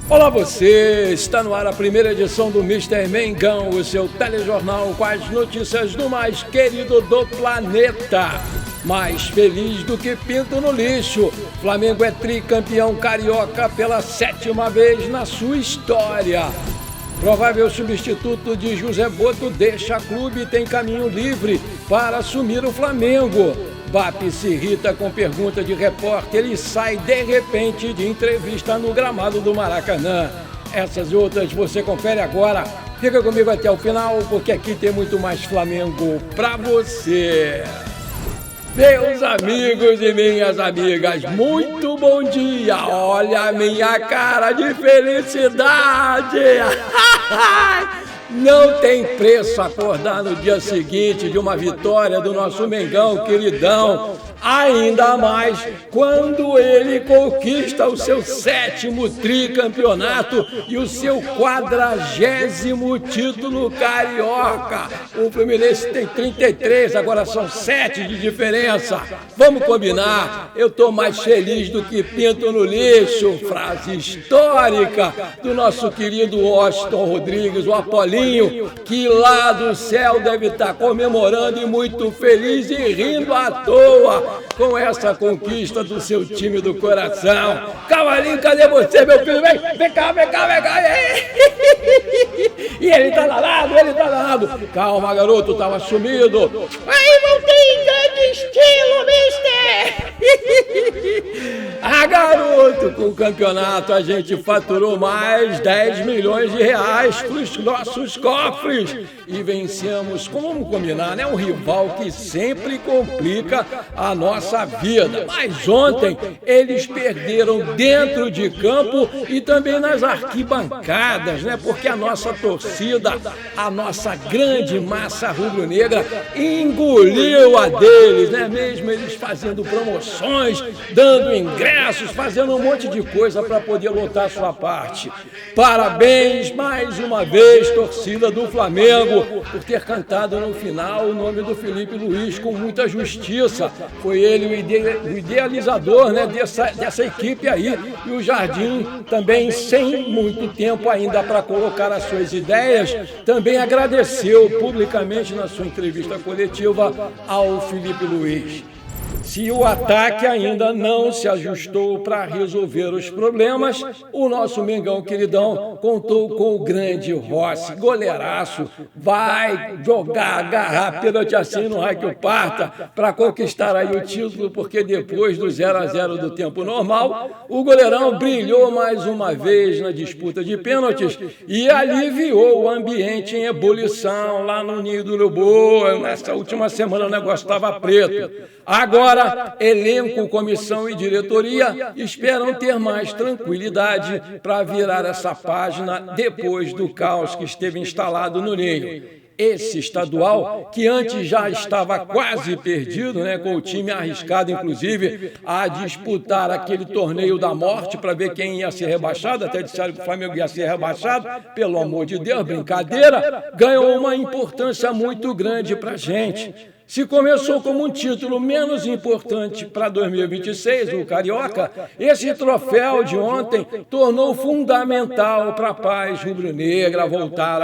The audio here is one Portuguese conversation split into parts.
Olá você, está no ar a primeira edição do Mister Mengão, o seu telejornal com as notícias do mais querido do planeta. Mais feliz do que pinto no lixo, Flamengo é tricampeão carioca pela 7ª vez na sua história. Provável substituto de José Boto deixa clube e tem caminho livre para assumir o Flamengo. BAP se irrita com pergunta de repórter e sai de repente de entrevista no gramado do Maracanã. Essas e outras você confere agora. Fica comigo até o final, porque aqui tem muito mais Flamengo pra você. Meus amigos e minhas amigas, muito bom dia! Olha a minha cara de felicidade! Não tem preço acordar no dia seguinte de uma vitória do nosso Mengão queridão, ainda mais quando ele conquista o seu 7º tricampeonato e o seu 40º título carioca. O Fluminense tem 33, agora são 7 de diferença. Vamos combinar, eu tô mais feliz do que pinto no lixo, frase histórica do nosso querido Washington Rodrigues, o Apolinho, que lá do céu deve estar comemorando e muito feliz e rindo à toa com essa conquista do seu time do coração. Cavalinho, cadê você, meu filho? Vem cá. E ele tá danado. Calma, garoto, tava sumido. Aí voltei em grande estilo, mister! Garoto, com o campeonato a gente faturou mais 10 milhões de reais para os nossos cofres e vencemos, como vamos combinar, né? Um rival que sempre complica a nossa vida. Mas ontem eles perderam dentro de campo e também nas arquibancadas, né? Porque a nossa torcida, a nossa grande massa rubro-negra engoliu a deles, né? Mesmo eles fazendo promoções, dando ingressos, fazendo um monte de coisa para poder lotar sua parte. Parabéns mais uma vez, torcida do Flamengo, por ter cantado no final o nome do Felipe Luiz com muita justiça. Foi ele o idealizador, né, dessa equipe aí. E o Jardim também, sem muito tempo ainda para colocar as suas ideias, também agradeceu publicamente na sua entrevista coletiva ao Felipe Luiz. Se o ataque ainda não se ajustou para resolver os problemas, o nosso Mengão queridão contou com o grande Rossi, goleiraço, vai jogar, agarrar pênalti assim no raio que o parta para conquistar aí o título, porque depois do 0-0 do tempo normal, o goleirão brilhou mais uma vez na disputa de pênaltis e aliviou o ambiente em ebulição lá no Ninho do Urubu. Nessa última semana o negócio estava preto. Agora, elenco, comissão e diretoria esperam ter mais tranquilidade para virar essa página depois do caos que esteve instalado no Ninho. Esse estadual, que antes já estava quase perdido, né, com o time arriscado, inclusive, a disputar aquele torneio da morte para ver quem ia ser rebaixado, até disseram que o Flamengo ia ser rebaixado, pelo amor de Deus, brincadeira, ganhou uma importância muito grande para a gente. Se começou como um título menos importante para 2026, o Carioca, esse troféu de ontem tornou fundamental para a paz rubro-negra voltar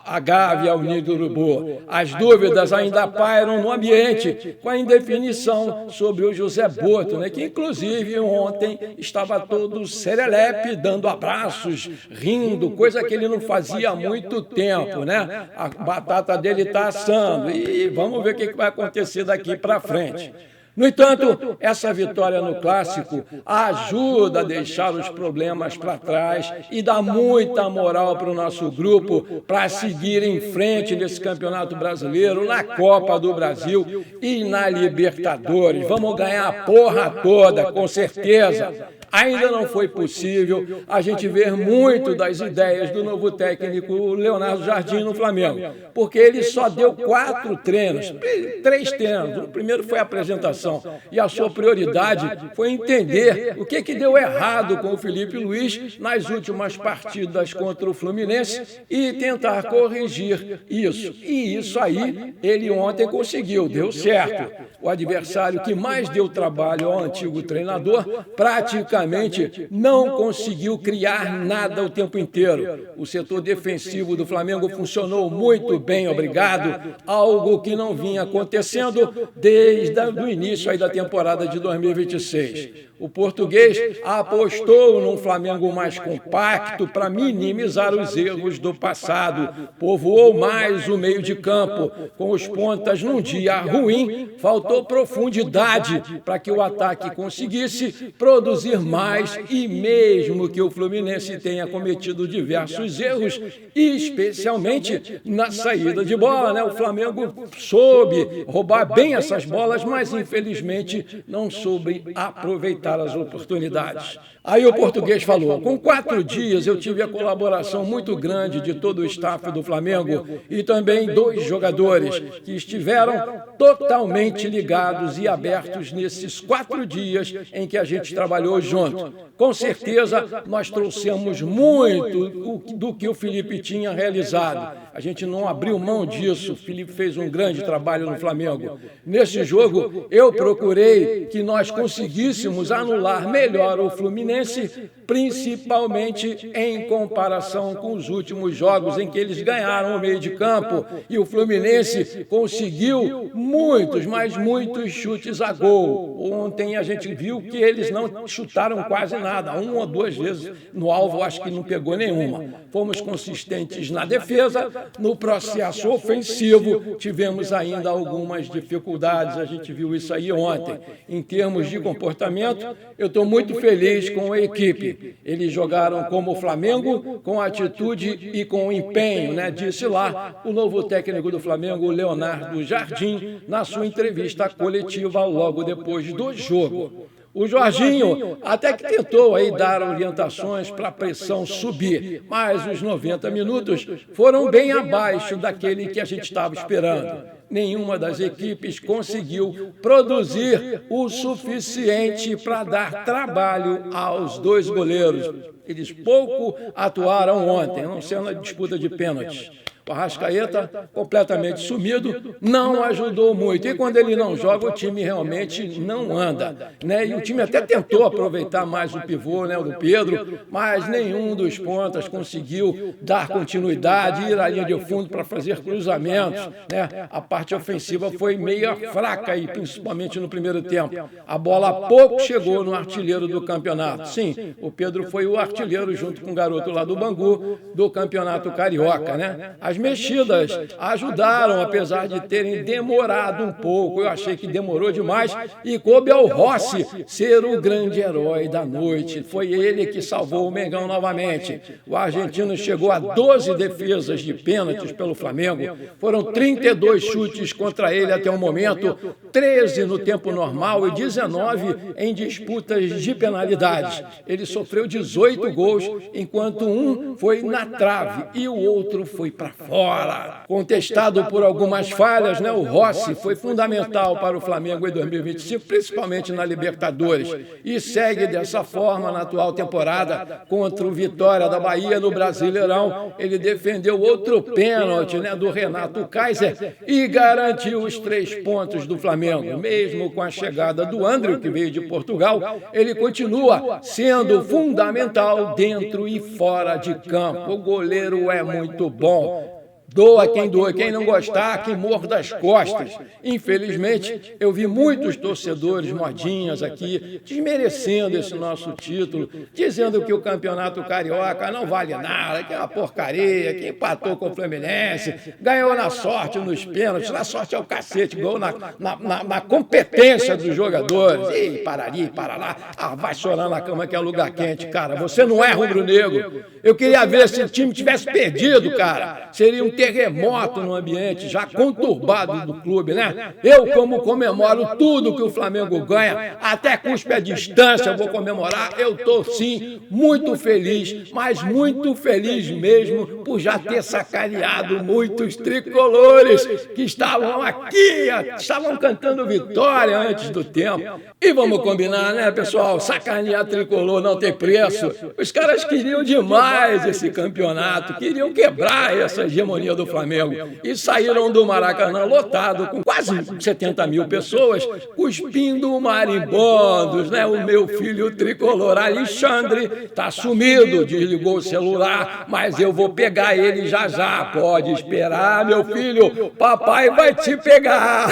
à Gávea, ao Ninho do Urubu. As dúvidas ainda pairam no ambiente, com a indefinição sobre o José Boto, né, que inclusive ontem estava todo serelepe, dando abraços, rindo, coisa que ele não fazia há muito tempo, né? A batata dele está assando e vamos ver o que vai acontecer daqui para frente. No entanto, essa vitória no Clássico ajuda a deixar os problemas para trás e dá muita moral para o nosso grupo para seguir em frente nesse Campeonato Brasileiro, na Copa do Brasil e na Libertadores. Vamos ganhar a porra toda, com certeza. Ainda não foi possível a gente ver muito das ideias do novo técnico Leonardo Jardim no Flamengo, porque ele só deu 4 treinos, 3 treinos. O primeiro foi a apresentação apresentação. E a sua prioridade foi entender o que deu errado com o Felipe Luiz nas últimas partidas contra o Fluminense e tentar corrigir isso. E isso aí ele ontem conseguiu, deu certo. O adversário que mais deu trabalho ao antigo treinador praticamente não conseguiu criar nada o tempo inteiro. O setor defensivo do Flamengo funcionou muito bem, obrigado, algo que não vinha acontecendo desde o início aí da temporada de 2026. O português apostou num Flamengo mais compacto para minimizar os erros do passado. Povoou mais o meio de campo. Com os pontas num dia ruim, faltou profundidade para que o ataque conseguisse produzir mais e mesmo que o Fluminense tenha cometido diversos erros, especialmente na saída de bola, né? O Flamengo soube roubar bem essas bolas, mas infelizmente não soube aproveitar as oportunidades. Aí o português falou: com 4 dias eu tive a colaboração muito grande de todo o staff do Flamengo e também 2 jogadores que estiveram totalmente ligados e abertos nesses 4 dias em que a gente trabalhou junto. Com certeza nós trouxemos muito do que o Felipe tinha realizado. A gente não abriu mão disso. O Felipe fez um grande trabalho no Flamengo. Nesse jogo, eu procurei que nós conseguíssemos anular melhor o Fluminense, principalmente em comparação com os últimos jogos em que eles ganharam o meio de campo e o Fluminense conseguiu muitos, mas muitos chutes a gol. Ontem a gente viu que eles não chutaram quase nada, 1 ou 2 vezes no alvo, acho que não pegou nenhuma. Fomos consistentes na defesa, no processo ofensivo tivemos ainda algumas dificuldades, a gente viu isso aí ontem. Em termos de comportamento, eu estou muito feliz com a equipe. Eles jogaram como o Flamengo, com atitude e com empenho, né? Disse lá o novo técnico do Flamengo, Leonardo Jardim, na sua entrevista coletiva logo depois do jogo. O Jorginho até que tentou aí dar orientações para a pressão subir, mas os 90 minutos foram bem abaixo daquele que a gente estava esperando. Nenhuma das equipes conseguiu produzir o suficiente para dar trabalho aos 2 goleiros. Eles pouco atuaram ontem, a não ser na disputa de pênaltis. O Arrascaeta, completamente sumido, não ajudou muito. E quando ele não joga, o time realmente não anda, né? E o time até tentou aproveitar mais o pivô, né, o do Pedro, mas nenhum dos pontas conseguiu dar continuidade, ir à linha de fundo para fazer cruzamentos, né? A parte ofensiva foi meio fraca, aí, principalmente no primeiro tempo. A bola pouco chegou no artilheiro do campeonato. Sim, o Pedro foi o artilheiro junto com o garoto lá do Bangu, do campeonato carioca, né? As mexidas ajudaram, apesar de terem demorado um pouco. Eu achei que demorou demais e coube ao Rossi ser o grande herói da noite. Foi ele que salvou o Mengão novamente. O argentino chegou a 12 defesas de pênaltis pelo Flamengo. Foram 32 chutes contra ele até o momento, 13 no tempo normal e 19 em disputas de penalidades. Ele sofreu 18 gols, enquanto um foi na trave e o outro foi para fora. Contestado por algumas falhas, né, o Rossi foi fundamental para o Flamengo em 2025, principalmente na Libertadores, e segue dessa forma na atual temporada contra o Vitória da Bahia no Brasileirão. Ele defendeu outro pênalti, né, do Renato Kaiser e garantiu os 3 pontos do Flamengo. Mesmo com a chegada do André, que veio de Portugal, ele continua sendo fundamental dentro e fora de campo. O goleiro é muito bom. Doa, quem não gostar, que morda as costas. Infelizmente, eu vi muitos torcedores modinhas aqui desmerecendo esse nosso título, dizendo que o campeonato carioca não vale nada, que é uma porcaria, que empatou com o Fluminense, ganhou na sorte nos pênaltis, na sorte é o cacete, ganhou na competência dos jogadores. E para ali, para lá, vai chorar na cama que é lugar quente, cara. Você não é rubro-negro. Eu queria ver se o time tivesse perdido, cara. Seria um terremoto no ambiente já conturbado do clube, né? Eu, como comemoro tudo que o Flamengo ganha, até cuspe a distância, eu vou comemorar. Eu tô sim muito feliz, mas muito feliz mesmo por já ter sacaneado muitos tricolores que estavam aqui, estavam cantando vitória antes do tempo. E vamos combinar, né, pessoal? Sacanear tricolor não tem preço. Os caras queriam demais esse campeonato, queriam quebrar essa hegemonia do Flamengo e saíram do Maracanã lotado com quase 70 mil pessoas cuspindo marimbondos, né? O meu filho tricolor Alexandre tá sumido, desligou o celular, mas eu vou pegar ele já já. Pode esperar, meu filho, papai vai te pegar.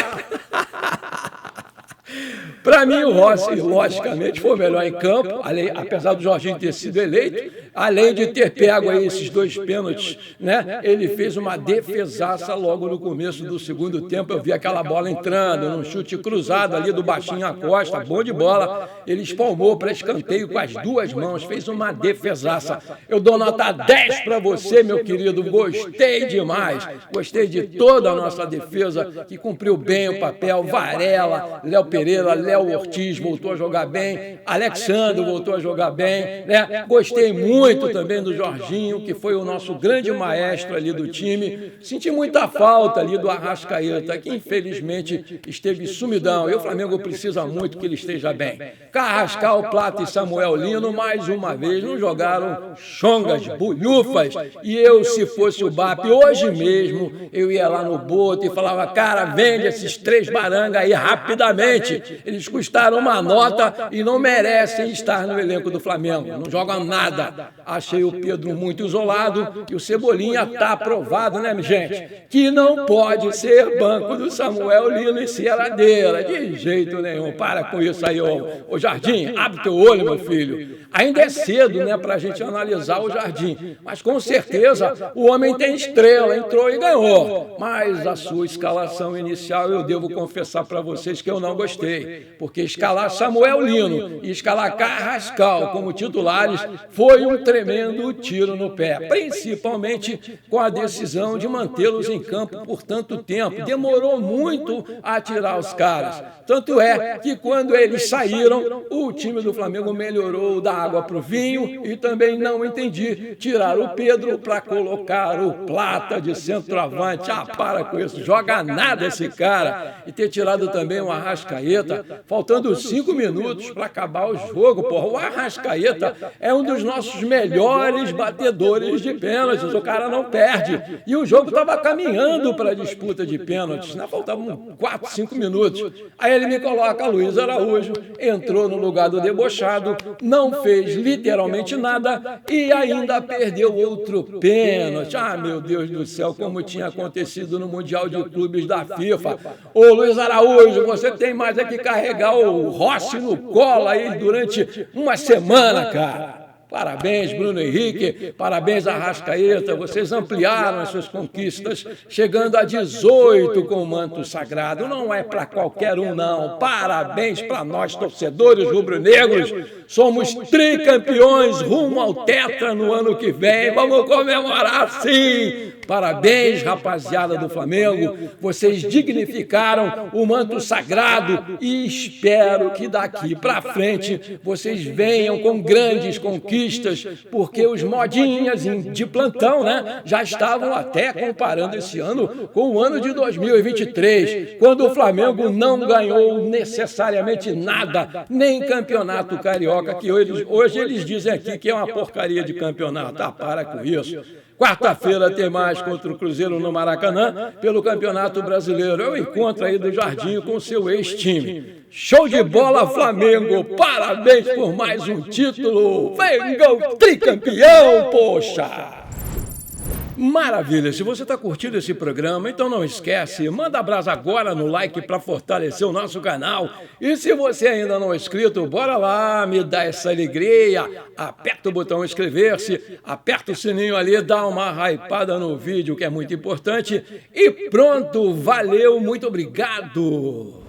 Para mim, o Rossi, logicamente, foi o melhor em campo, apesar do Jorginho ter sido eleito, além de ter pego aí esses 2 pênaltis, né? Ele fez uma defesaça logo no começo do segundo tempo. Eu vi aquela bola entrando, num chute cruzado ali do baixinho Acosta, bom de bola. Ele espalmou para escanteio com as 2 mãos, fez uma defesaça. Eu dou nota 10 para você, meu querido, gostei demais. Gostei de toda a nossa defesa, que cumpriu bem o papel. Varela, Léo Pereira, Léo Ortiz voltou a jogar bem, Alexandre voltou a jogar bem, né? Gostei muito também do Jorginho, que foi o nosso grande maestro ali do time. Senti muita falta ali do Arrascaeta, que infelizmente esteve sumidão. E o Flamengo precisa muito que ele esteja bem. Carrascal, Plata e Samuel Lino, mais uma vez, não jogaram chongas, bulhufas. E eu, se fosse o BAP, hoje mesmo, eu ia lá no Boto e falava, cara, vende esses 3 barangas aí rapidamente. Eles custaram uma nota e não merecem estar no elenco do Flamengo. Não jogam nada. Achei o Pedro muito isolado e o Cebolinha está aprovado, né, gente? Que não pode ser banco do Samuel Lino e Ciaradeira. De jeito nenhum. Para com isso aí, ô Jardim. Abre teu olho, meu filho. Ainda é cedo, né, para a gente analisar o Jardim. Mas com certeza o homem tem estrela, entrou e ganhou. Mas a sua escalação inicial, eu devo confessar para vocês que eu não gostei. Porque escalar Samuel Lino e escalar Carrascal como titulares foi um tremendo tiro no pé. Principalmente com a decisão de mantê-los em campo por tanto tempo. Demorou muito a tirar os caras. Tanto é que quando eles saíram, o time do Flamengo melhorou da água para o vinho e também não entendi tirar o Pedro para colocar o Plata de centroavante. Ah, para com isso, joga nada esse cara. E ter tirado também o Arrascaeta, faltando 5 minutos para acabar o jogo. Porra, o Arrascaeta é um dos nossos melhores batedores de pênaltis, o cara não perde. E o jogo estava caminhando para a disputa de pênaltis, né? Faltavam 4, 5 minutos. Aí ele me coloca Luiz Araújo, entrou no lugar do debochado, não fez literalmente nada e ainda perdeu outro pênalti. Ah, meu Deus do céu, como tinha acontecido no Mundial de Clubes da FIFA. Ô Luiz Araújo, você tem mais é que carregar o Rossi no colo aí durante uma semana, cara. Parabéns, Bruno Henrique, parabéns, Arrascaeta, vocês ampliaram as suas conquistas, chegando a 18 com o manto sagrado. Não é para qualquer um, não. Parabéns para nós, torcedores rubro-negros. Somos tricampeões rumo ao tetra no ano que vem. Vamos comemorar, sim! Parabéns, rapaziada do Flamengo. Vocês dignificaram o manto sagrado e espero que daqui para frente vocês venham com grandes conquistas, porque os modinhas de plantão, né, já estavam até comparando esse ano com o ano de 2023, quando o Flamengo não ganhou necessariamente nada, nem campeonato carioca, que hoje eles dizem aqui que é uma porcaria de campeonato. Ah, para com isso. Quarta-feira tem mais contra o Cruzeiro no Maracanã, pelo Campeonato Brasileiro. É o encontro aí do Jardim com seu ex-time. Show de bola, Flamengo! Parabéns por mais um título! Venga o tricampeão, poxa! Maravilha! Se você está curtindo esse programa, então não esquece, manda abraço agora no like para fortalecer o nosso canal. E se você ainda não é inscrito, bora lá, me dá essa alegria. Aperta o botão inscrever-se, aperta o sininho ali, dá uma hypada no vídeo, que é muito importante. E pronto, valeu, muito obrigado!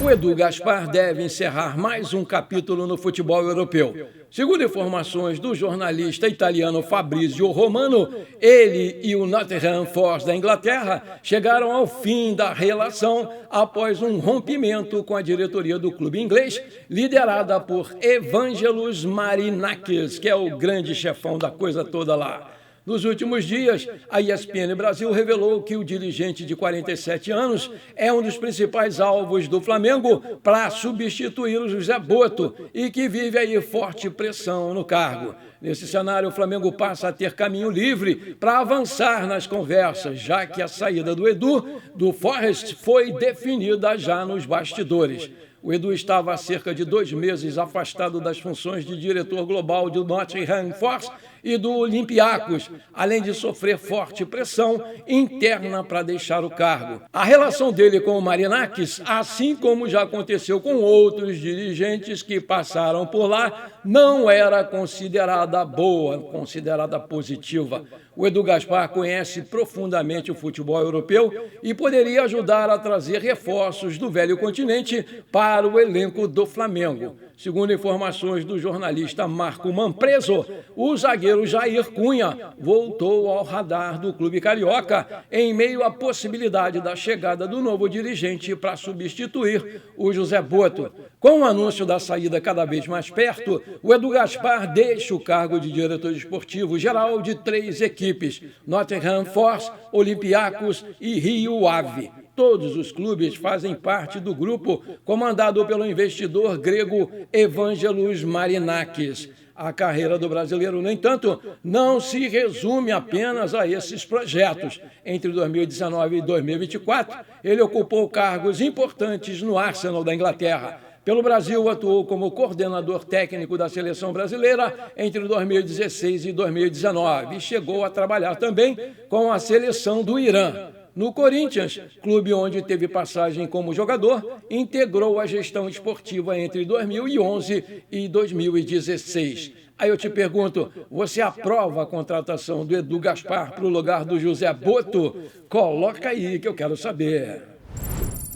O Edu Gaspar deve encerrar mais um capítulo no futebol europeu. Segundo informações do jornalista italiano Fabrizio Romano, ele e o Nottingham Forest da Inglaterra chegaram ao fim da relação após um rompimento com a diretoria do clube inglês, liderada por Evangelos Marinakis, que é o grande chefão da coisa toda lá. Nos últimos dias, a ESPN Brasil revelou que o dirigente de 47 anos é um dos principais alvos do Flamengo para substituir o José Botto e que vive aí forte pressão no cargo. Nesse cenário, o Flamengo passa a ter caminho livre para avançar nas conversas, já que a saída do Edu, do Forest, foi definida já nos bastidores. O Edu estava há cerca de 2 meses afastado das funções de diretor global do Nottingham Forest e do Olympiacos, além de sofrer forte pressão interna para deixar o cargo. A relação dele com o Marinakis, assim como já aconteceu com outros dirigentes que passaram por lá, não era considerada boa, considerada positiva. O Edu Gaspar conhece profundamente o futebol europeu e poderia ajudar a trazer reforços do velho continente para o elenco do Flamengo. Segundo informações do jornalista Marco Manpreso, o zagueiro Jair Cunha voltou ao radar do clube carioca em meio à possibilidade da chegada do novo dirigente para substituir o José Botto. Com o anúncio da saída cada vez mais perto, o Edu Gaspar deixa o cargo de diretor esportivo geral de 3 equipes: Nottingham Forest, Olympiacos e Rio Ave. Todos os clubes fazem parte do grupo comandado pelo investidor grego Evangelos Marinakis. A carreira do brasileiro, no entanto, não se resume apenas a esses projetos. Entre 2019 e 2024, ele ocupou cargos importantes no Arsenal da Inglaterra. Pelo Brasil, atuou como coordenador técnico da seleção brasileira entre 2016 e 2019 e chegou a trabalhar também com a seleção do Irã. No Corinthians, clube onde teve passagem como jogador, integrou a gestão esportiva entre 2011 e 2016. Aí eu te pergunto, você aprova a contratação do Edu Gaspar para o lugar do José Botto? Coloca aí que eu quero saber.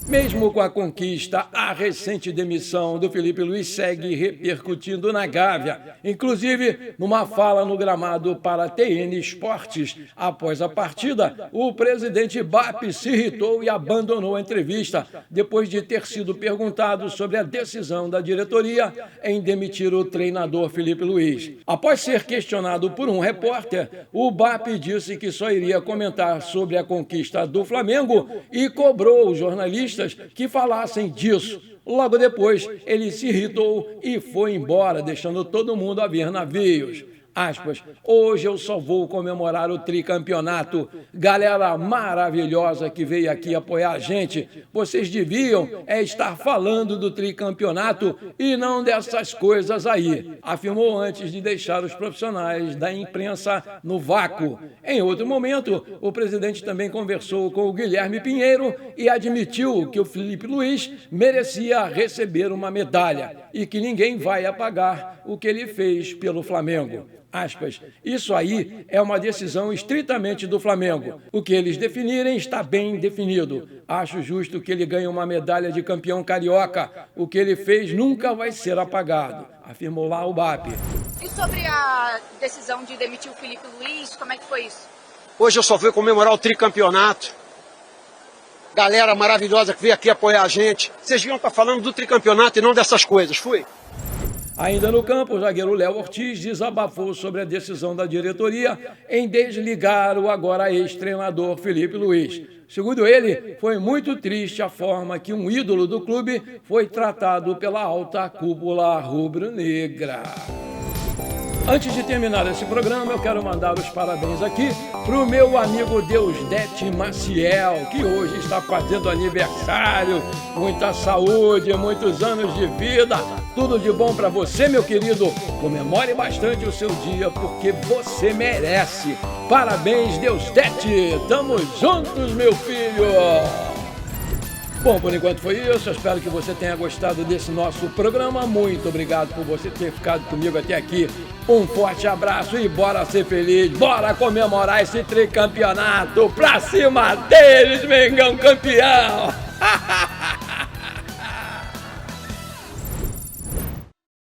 Mesmo com a conquista, a recente demissão do Felipe Luiz segue repercutindo na Gávea. Inclusive, numa fala no gramado para a TN Esportes, após a partida, o presidente BAP se irritou e abandonou a entrevista, depois de ter sido perguntado sobre a decisão da diretoria em demitir o treinador Felipe Luiz. Após ser questionado por um repórter, o BAP disse que só iria comentar sobre a conquista do Flamengo e cobrou os jornalistas que falassem disso. Logo depois, ele se irritou e foi embora, deixando todo mundo a ver navios. Aspas, hoje eu só vou comemorar o tricampeonato. Galera maravilhosa que veio aqui apoiar a gente, vocês deviam estar falando do tricampeonato e não dessas coisas aí, afirmou antes de deixar os profissionais da imprensa no vácuo. Em outro momento, o presidente também conversou com o Guilherme Pinheiro e admitiu que o Felipe Luiz merecia receber uma medalha e que ninguém vai apagar o que ele fez pelo Flamengo. Aspas, isso aí é uma decisão estritamente do Flamengo. O que eles definirem está bem definido. Acho justo que ele ganhe uma medalha de campeão carioca. O que ele fez nunca vai ser apagado, afirmou lá o BAP. E sobre a decisão de demitir o Felipe Luiz, como é que foi isso? Hoje eu só fui comemorar o tricampeonato. Galera maravilhosa que veio aqui apoiar a gente. Vocês deviam estar falando do tricampeonato e não dessas coisas, fui? Ainda no campo, o zagueiro Léo Ortiz desabafou sobre a decisão da diretoria em desligar o agora ex-treinador Felipe Luiz. Segundo ele, foi muito triste a forma que um ídolo do clube foi tratado pela alta cúpula rubro-negra. Antes de terminar esse programa, eu quero mandar os parabéns aqui para o meu amigo Deusdete Maciel, que hoje está fazendo aniversário. Muita saúde, muitos anos de vida. Tudo de bom para você, meu querido. Comemore bastante o seu dia, porque você merece. Parabéns, Deusdete. Tamo juntos, meu filho. Bom, por enquanto foi isso. Eu espero que você tenha gostado desse nosso programa. Muito obrigado por você ter ficado comigo até aqui. Um forte abraço e bora ser feliz. Bora comemorar esse tricampeonato. Pra cima deles, Mengão campeão.